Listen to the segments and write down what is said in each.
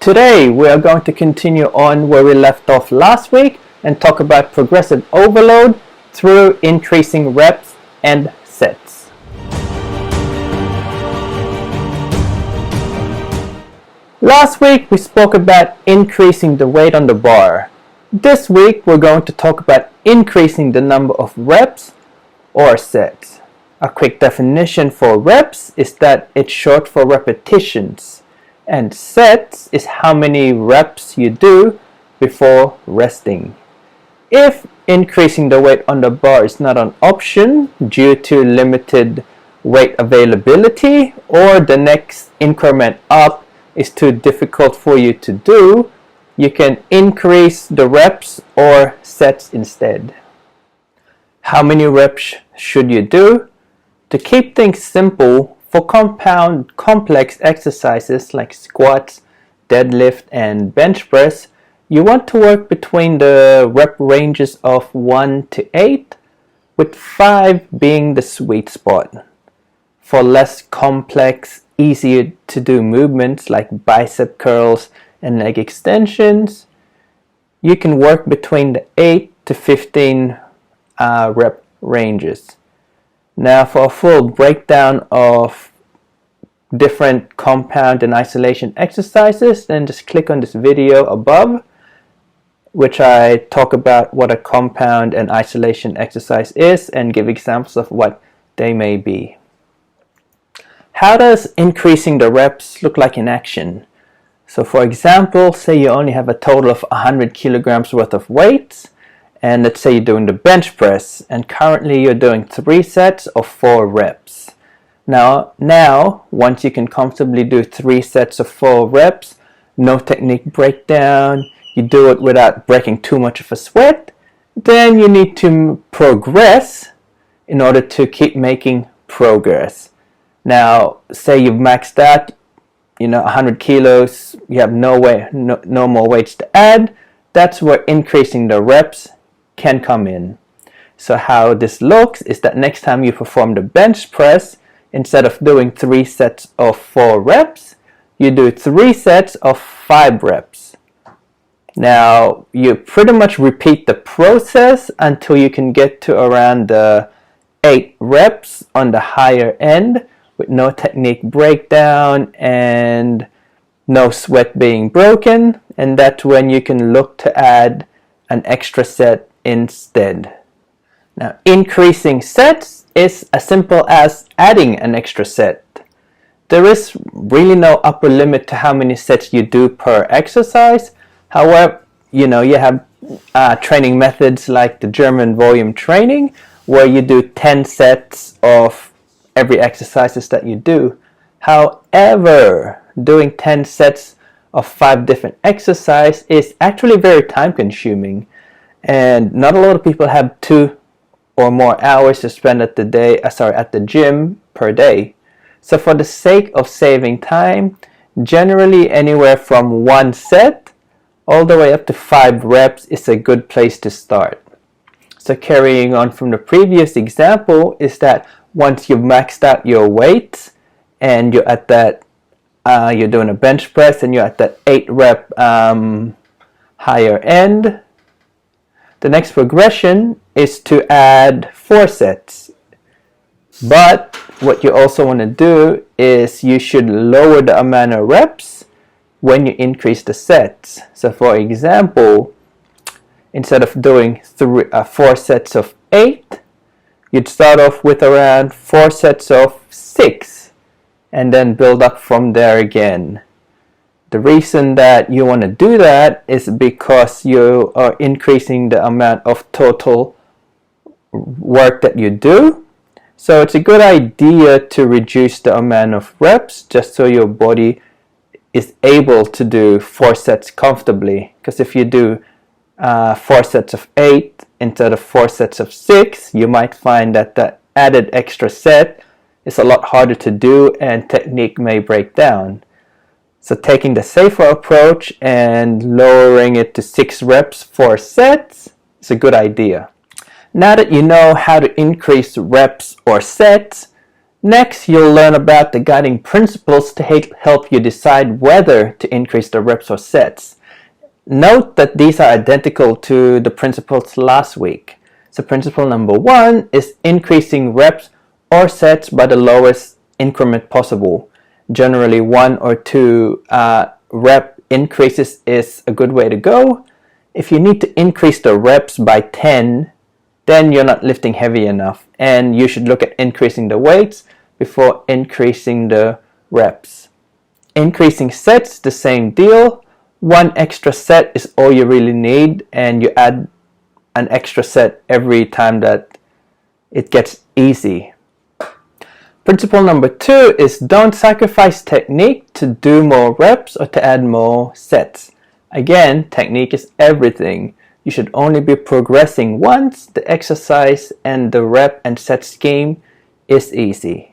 Today we are going to continue on where we left off last week and talk about progressive overload through increasing reps and sets. Last week we spoke about increasing the weight on the bar. This week we're going to talk about increasing the number of reps or sets. A quick definition for reps is that it's short for repetitions, and sets is how many reps you do before resting. If increasing the weight on the bar is not an option due to limited weight availability, or the next increment up is too difficult for you to do, you can increase the reps or sets instead. How many reps should you do? To keep things simple, for complex exercises like squats, deadlift, and bench press, you want to work between the rep ranges of 1 to 8, with 5 being the sweet spot. For less complex, easier to do movements like bicep curls and leg extensions, you can work between the 8 to 15 rep ranges. Now for a full breakdown of different compound and isolation exercises, then just click on this video above, which I talk about what a compound and isolation exercise is and give examples of what they may be. How does increasing the reps look like in action? So for example, say you only have a total of 100 kilograms worth of weights, and let's say you're doing the bench press, and currently you're doing 3 sets of 4 reps. Now, once you can comfortably do 3 sets of 4 reps, no technique breakdown, you do it without breaking too much of a sweat, then you need to progress in order to keep making progress. Now, say you've maxed out, 100 kilos, you have no more weights to add, that's where increasing the reps can come in. So how this looks is that next time you perform the bench press, instead of doing 3 sets of 4 reps, you do 3 sets of 5 reps. Now you pretty much repeat the process until you can get to around the 8 reps on the higher end with no technique breakdown and no sweat being broken, and that's when you can look to add an extra set instead. Now, increasing sets is as simple as adding an extra set. There is really no upper limit to how many sets you do per exercise. However, you have training methods like the German volume training, where you do 10 sets of every exercises that you do. However, doing 10 sets of 5 different exercises is actually very time consuming, and not a lot of people have 2 or more hours to spend at the gym per day. So for the sake of saving time, generally anywhere from 1 set all the way up to 5 reps is a good place to start. So carrying on from the previous example is that once you've maxed out your weights and you're at that you're doing a bench press and you're at that 8 rep higher end, the next progression is to add 4 sets. But what you also want to do is you should lower the amount of reps when you increase the sets. So for example, instead of doing 4 sets of 8, you'd start off with around 4 sets of 6 and then build up from there again. The reason that you want to do that is because you are increasing the amount of total work that you do. So it's a good idea to reduce the amount of reps just so your body is able to do 4 sets comfortably. Because if you do 4 sets of 8 instead of 4 sets of 6, you might find that the added extra set is a lot harder to do and technique may break down. So taking the safer approach and lowering it to 6 reps, 4 sets is a good idea. Now that you know how to increase reps or sets, Next, you'll learn about the guiding principles to help you decide whether to increase the reps or sets. Note that these are identical to the principles last week. So principle number 1 is increasing reps or sets by the lowest increment possible. Generally 1 or 2 rep increases is a good way to go. If you need to increase the reps by 10, then you're not lifting heavy enough, and you should look at increasing the weights before increasing the reps. Increasing sets, the same deal. 1 extra set is all you really need, and you add an extra set every time that it gets easy. Principle number 2 is don't sacrifice technique to do more reps or to add more sets. Again, technique is everything. You should only be progressing once the exercise and the rep and set scheme is easy.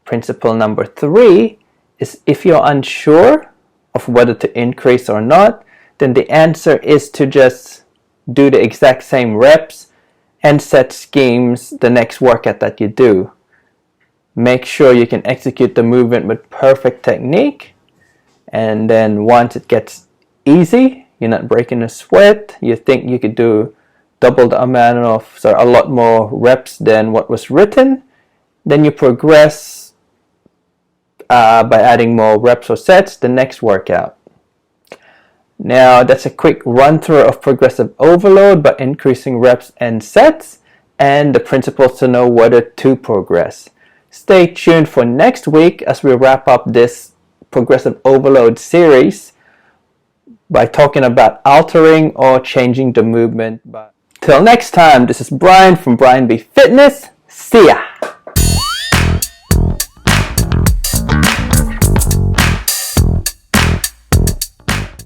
Principle number 3 is if you're unsure of whether to increase or not, then the answer is to just do the exact same reps and set schemes the next workout that you do. Make sure you can execute the movement with perfect technique, and then once it gets easy, you're not breaking a sweat, you think you could do double the amount of, a lot more reps than what was written, then you progress by adding more reps or sets the next workout. Now that's a quick run through of progressive overload by increasing reps and sets, and the principles to know whether to progress. Stay tuned for next week as we wrap up this progressive overload series by talking about altering or changing the movement. Till next time, this is Brian from Brian B Fitness. See ya!